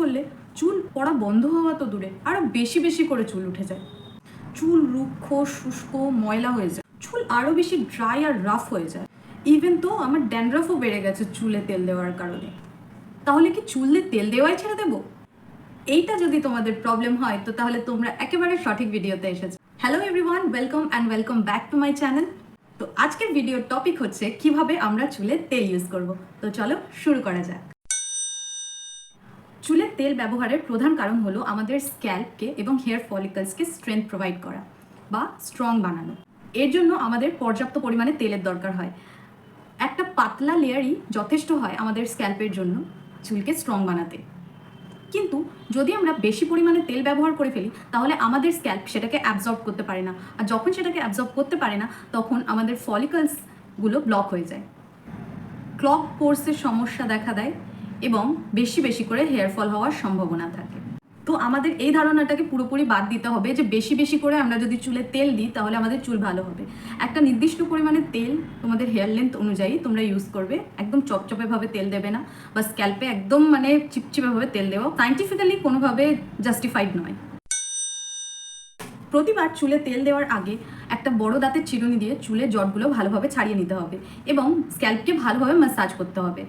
করলে চুল পড়া বন্ধ হওয়া তো দূরে আরও বেশি বেশি করে চুল উঠে যায়। চুল রুক্ষ শুষ্ক ময়লা হয়ে যায়, চুল আরও বেশি ড্রাই আর রাফ হয়ে যায়। ইভেন তো আমার ড্যান্ড্রাফও বেড়ে গেছে চুলে তেল দেওয়ার কারণে। তাহলে কি চুলে তেল দেওয়াই ছেড়ে দেবো? এইটা যদি তোমাদের প্রবলেম হয় তো তাহলে তোমরা একেবারে সঠিক ভিডিওতে এসেছো। Hello everyone, welcome back to my channel. তো আজকের ভিডিওর টপিক হচ্ছে কিভাবে আমরা চুলে তেল ইউজ করব। তো চলো শুরু করা যাক। চুলের তেল ব্যবহারের প্রধান কারণ হলো আমাদের স্ক্যাল্পকে এবং হেয়ার ফলিকলসকে স্ট্রেংথ প্রোভাইড করা বা স্ট্রং বানানো। এর জন্য আমাদের পর্যাপ্ত পরিমাণে তেলের দরকার হয়। একটা পাতলা লেয়ারই যথেষ্ট হয় আমাদের স্ক্যাল্পের জন্য চুলকে স্ট্রং বানাতে। কিন্তু যদি আমরা বেশি পরিমাণে তেল ব্যবহার করে ফেলি তাহলে আমাদের স্ক্যাল্প সেটাকে অ্যাবজর্ব করতে পারে না, আর যখন সেটাকে অ্যাবজর্ব করতে পারে না তখন আমাদের ফলিকলসগুলো ব্লক হয়ে যায়, ক্লগ পোরসের সমস্যা দেখা দেয় এবং বেশি বেশি করে হেয়ার ফল হওয়ার সম্ভাবনা থাকে। তো আমাদের এই ধারণাটাকে পুরোপুরি বাদ দিতে হবে যে বেশি বেশি করে আমরা যদি চুলে তেল দিই তাহলে আমাদের চুল ভালো হবে। একটা নির্দিষ্ট পরিমাণে তেল তোমাদের হেয়ার লেন্থ অনুযায়ী তোমরা ইউজ করবে। একদম চপচপেভাবে তেল দেবে না বা স্ক্যাল্পে একদম চিপচিপেভাবে তেল দেওয়া সায়েন্টিফিক্যালি কোনোভাবে জাস্টিফাইড নয়। প্রতিবার চুলে তেল দেওয়ার আগে একটা বড় দাঁতের চিরুনি দিয়ে চুলের জটগুলো ভালোভাবে ছাড়িয়ে নিতে হবে এবং স্ক্যাল্পকে ভালোভাবে ম্যাসাজ করতে হবে।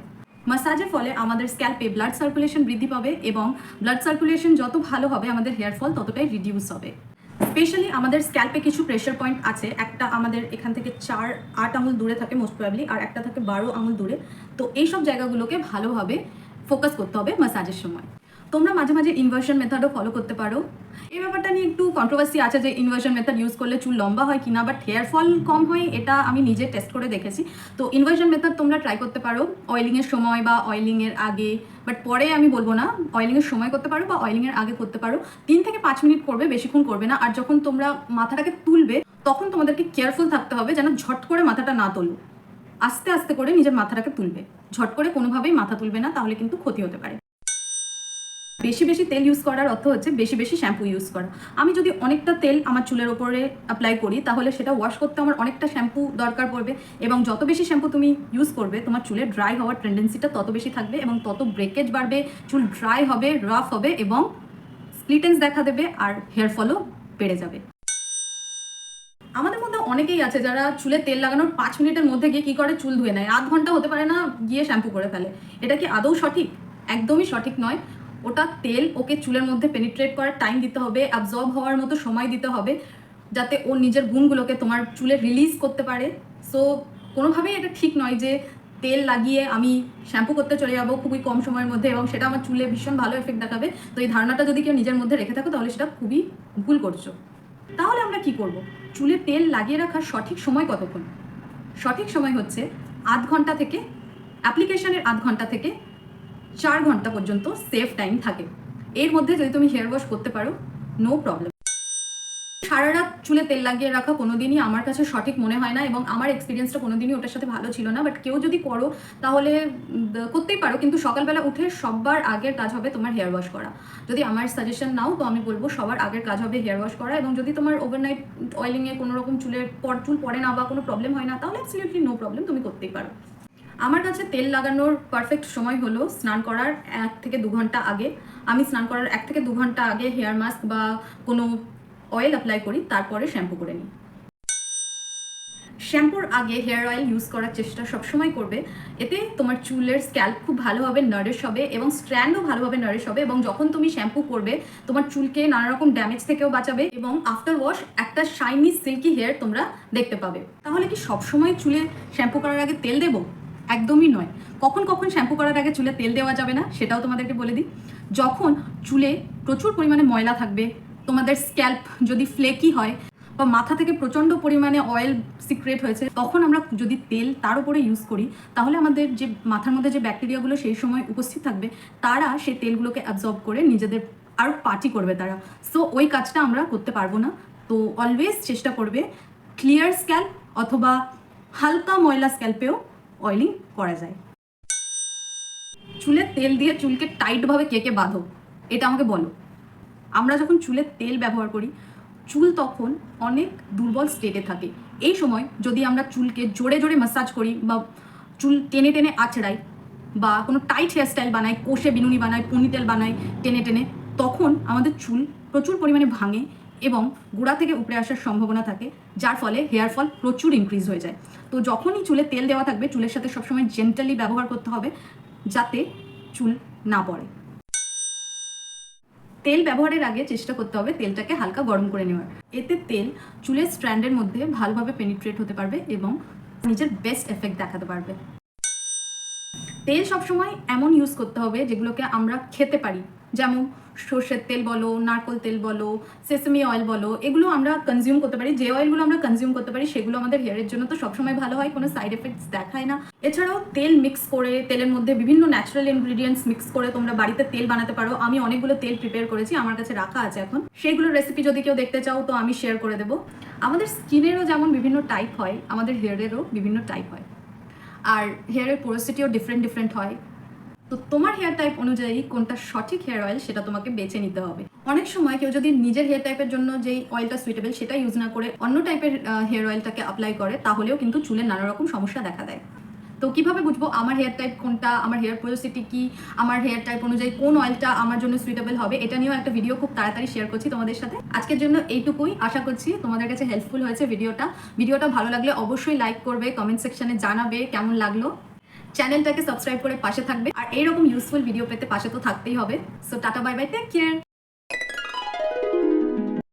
ম্যাসাজের ফলে আমাদের স্ক্যাল্পে ব্লাড সার্কুলেশন বৃদ্ধি পাবে এবং ব্লাড সার্কুলেশন যত ভালো হবে আমাদের হেয়ার ফল ততটাই রিডিউস হবে। স্পেশালি আমাদের স্ক্যাল্পে কিছু প্রেশার পয়েন্ট আছে। একটা আমাদের এখান থেকে 4-8 আঙুল দূরে থাকে মোস্ট প্রবাবলি, আর একটা থাকে 12 আঙুল দূরে। তো এইসব জায়গাগুলোকে ভালোভাবে ফোকাস করতে হবে ম্যাসাজের সময়। তোমরা মাঝে মাঝে ইনভার্সন মেথডও ফলো করতে পারো। এই ব্যাপারটা নিয়ে একটু কন্ট্রোভার্সি আছে যে ইনভার্সন মেথড ইউজ করলে চুল লম্বা হয় কিনা, বাট হেয়ার ফল কম হয়, এটা আমি নিজে টেস্ট করে দেখেছি। তো ইনভার্সন মেথড তোমরা ট্রাই করতে পারো অয়েলিংয়ের সময় বা অয়েলিংয়ের আগে, বাট পরে আমি বলবো না। অয়েলিংয়ের সময় করতে পারো বা অয়েলিংয়ের আগে করতে পারো। 3 থেকে 5 মিনিট করবে, বেশিক্ষণ করবে না। আর যখন তোমরা মাথাটাকে তুলবে তখন তোমাদেরকে কেয়ারফুল থাকতে হবে যেন ঝট করে মাথাটা না তোলো। আস্তে আস্তে করে নিজের মাথাটাকে তুলবে, ঝট করে কোনোভাবেই মাথা তুলবে না, তাহলে কিন্তু ক্ষতি হতে পারে। বেশি বেশি তেল ইউজ করার অর্থ হচ্ছে বেশি বেশি শ্যাম্পু ইউজ করা। আমি যদি অনেকটা তেল আমার চুলের ওপরে অ্যাপ্লাই করি তাহলে সেটা ওয়াশ করতে আমার অনেকটা শ্যাম্পু দরকার পড়বে, এবং যত বেশি শ্যাম্পু তুমি ইউজ করবে তোমার চুলে ড্রাই হওয়ার টেন্ডেন্সিটা তত বেশি থাকবে এবং তত ব্রেকেজ বাড়বে, চুল ড্রাই হবে, রাফ হবে এবং স্প্লিটেন্স দেখা দেবে আর হেয়ার ফলও বেড়ে যাবে। আমাদের মধ্যে অনেকেই আছে যারা চুলে তেল লাগানোর 5 মিনিটের মধ্যে গিয়ে কী করে, চুল ধুয়ে নেয়। আধ ঘন্টা হতে পারে না গিয়ে শ্যাম্পু করে ফেলে। এটা কি আদৌ সঠিক? একদমই সঠিক নয়। ওটা তেল ওকে চুলের মধ্যে পেনিট্রেট করার টাইম দিতে হবে, অ্যাবজর্ব হওয়ার মতো সময় দিতে হবে যাতে ও নিজের গুণগুলোকে তোমার চুলে রিলিজ করতে পারে। সো কোনোভাবেই এটা ঠিক নয় যে তেল লাগিয়ে আমি শ্যাম্পু করতে চলে যাবো খুবই কম সময়ের মধ্যে এবং সেটা আমার চুলে ভীষণ ভালো এফেক্ট দেখাবে। তো এই ধারণাটা যদি কেউ নিজের মধ্যে রেখে থাকো তাহলে সেটা খুবই ভুল করছো। তাহলে আমরা কি করব? চুলে তেল লাগিয়ে রাখার সঠিক সময় কতক্ষণ? সঠিক সময় হচ্ছে আধ ঘন্টা থেকে, অ্যাপ্লিকেশনের আধ ঘন্টা থেকে 4 ঘন্টা পর্যন্ত সেফ টাইম থাকে। এর মধ্যে যদি তুমি হেয়ার ওয়াশ করতে পারো, নো প্রবলেম। সারা রাত চুলে তেল লাগিয়ে রাখা কোনোদিনই আমার কাছে সঠিক মনে হয় না এবং আমার এক্সপিরিয়েন্সটা কোনোদিনই ওটার সাথে ভালো ছিল না। বাট কেউ যদি করো তাহলে করতেই পারো, কিন্তু সকালবেলা উঠে সবার আগের কাজ হবে তোমার হেয়ার ওয়াশ করা। যদি আমার সাজেশন নাও তো আমি বলবো সবার আগের কাজ হবে হেয়ার ওয়াশ করা। এবং যদি তোমার ওভারনাইট অয়েলিংয়ে কোনো রকম চুল পড়ে না বা কোনো প্রবলেম হয় না তাহলে অ্যাবসলিউটলি নো প্রবলেম, তুমি করতেই পারো। আমার কাছে তেল লাগানোর পারফেক্ট সময় হলো স্নান করার 1 থেকে 2 ঘন্টা আগে। আমি স্নান করার 1 থেকে 2 ঘন্টা আগে হেয়ার মাস্ক বা কোনো অয়েল অ্যাপ্লাই করি, তারপরে শ্যাম্পু করে নিই। শ্যাম্পুর আগে হেয়ার অয়েল ইউজ করার চেষ্টা সবসময় করবে। এতে তোমার চুলের স্ক্যাল্প খুব ভালোভাবে নারিশ হবে এবং স্ট্র্যান্ডও ভালোভাবে নারিশ হবে, এবং যখন তুমি শ্যাম্পু করবে তোমার চুলকে নানা রকম ড্যামেজ থেকেও বাঁচাবে এবং আফটার ওয়াশ একটা শাইনি সিল্কি হেয়ার তোমরা দেখতে পাবে। তাহলে কি সবসময় চুলে শ্যাম্পু করার আগে তেল দেবো? একদমই নয়। কখন কখন শ্যাম্পু করার আগে চুলে তেল দেওয়া যাবে না সেটাও তোমাদেরকে বলে দিই। যখন চুলে প্রচুর পরিমাণে ময়লা থাকবে, তোমাদের স্ক্যাল্প যদি ফ্লেকি হয় বা মাথা থেকে প্রচণ্ড পরিমাণে অয়েল সিক্রেট হয়েছে, তখন আমরা যদি তেল তার উপরে ইউজ করি তাহলে আমাদের যে মাথার মধ্যে যে ব্যাকটেরিয়াগুলো সেই সময় উপস্থিত থাকবে তারা সেই তেলগুলোকে অ্যাবজর্ব করে নিজেদের আরও পার্টি করবে তারা। সো ওই কাজটা আমরা করতে পারবো না। তো অলওয়েজ চেষ্টা করবে ক্লিয়ার স্ক্যাল্প অথবা হালকা ময়লা স্ক্যাল্পেও অয়েলিং করা যায়। চুলে তেল দিয়ে চুলকে টাইটভাবে কে বাঁধো এটা আমাকে বলো। আমরা যখন চুলে তেল ব্যবহার করি চুল তখন অনেক দুর্বল স্টেটে থাকে। এই সময় যদি আমরা চুলকে জোরে জোরে ম্যাসাজ করি বা চুল টেনে টেনে আঁচড়াই বা কোনো টাইট হেয়ারস্টাইল বানাই, কোষে বিনুনি বানাই, পনিটেল বানাই টেনে টেনে, তখন আমাদের চুল প্রচুর পরিমাণে ভাঙে এবং গোড়া থেকে উপরে আসার সম্ভাবনা থাকে, যার ফলে হেয়ার ফল প্রচুর ইনক্রিজ হয়ে যায়। তো যখনই চুলে তেল দেওয়া থাকবে, চুলের সাথে সবসময় জেন্টালি ব্যবহার করতে হবে যাতে চুল না পড়ে। তেল ব্যবহারের আগে চেষ্টা করতে হবে তেলটাকে হালকা গরম করে নেওয়ার। এতে তেল চুলের স্ট্র্যান্ডের মধ্যে ভালোভাবে পেনিট্রেট হতে পারবে এবং নিজের বেস্ট এফেক্ট দেখাতে পারবে। তেল সবসময় এমন ইউজ করতে হবে যেগুলোকে আমরা খেতে পারি, যেমন সর্ষের তেল বলো, নারকোল তেল বলো, সেসেমি অয়েল বলো, এগুলো আমরা কনজিউম করতে পারি। যে অয়েলগুলো আমরা কনজিউম করতে পারি সেগুলো আমাদের হেয়ারের জন্য তো সবসময় ভালো হয়, কোনো সাইড এফেক্টস দেখায় না। এছাড়াও তেল মিক্স করে, তেলের মধ্যে বিভিন্ন ন্যাচারাল ইনগ্রিডিয়েন্টস মিক্স করে তোমরা বাড়িতে তেল বানাতে পারো। আমি অনেকগুলো তেল প্রিপেয়ার করেছি, আমার কাছে রাখা আছে এখন। সেইগুলোর রেসিপি যদি কেউ দেখতে চাও তো আমি শেয়ার করে দেবো। আমাদের স্কিনেরও যেমন বিভিন্ন টাইপ হয়, আমাদের হেয়ারেরও বিভিন্ন টাইপ হয়, আর হেয়ারের পোরোসিটিও ডিফারেন্ট হয়। তো তোমার হেয়ার টাইপ অনুযায়ী কোনটা সঠিক হেয়ার অয়েল সেটা তোমাকে বেছে নিতে হবে। অনেক সময় কেউ যদি নিজের হেয়ার টাইপের জন্য যেই অয়েলটা সুইটেবল সেটা ইউজ না করে অন্য টাইপের হেয়ার অয়েলটাকে অ্যাপ্লাই করে, তাহলেও কিন্তু চুলে নানা রকম সমস্যা দেখা দেয়। তো কিভাবে বুঝবো আমার হেয়ার টাইপ কোনটা, আমার হেয়ার পোরোসিটি কি, আমার হেয়ার টাইপ অনুযায়ী কোন অয়েলটা আমার জন্য সুইটেবল হবে, এটা নিয়েও একটা ভিডিও খুব তাড়াতাড়ি শেয়ার করছি তোমাদের সাথে। আজকের জন্য এইটুকুই, আশা করছি তোমাদের কাছে হেল্পফুল হয়েছে ভিডিওটা ভালো লাগলে অবশ্যই লাইক করবে, কমেন্ট সেকশনে জানাবে কেমন লাগলো। চ্যানেলটাকে সাবস্ক্রাইব করে পাশে থাকবে, আর এইরকম ইউজফুল ভিডিও পেতে পাশে তো থাকতেই হবে। So tata, bye bye, take care.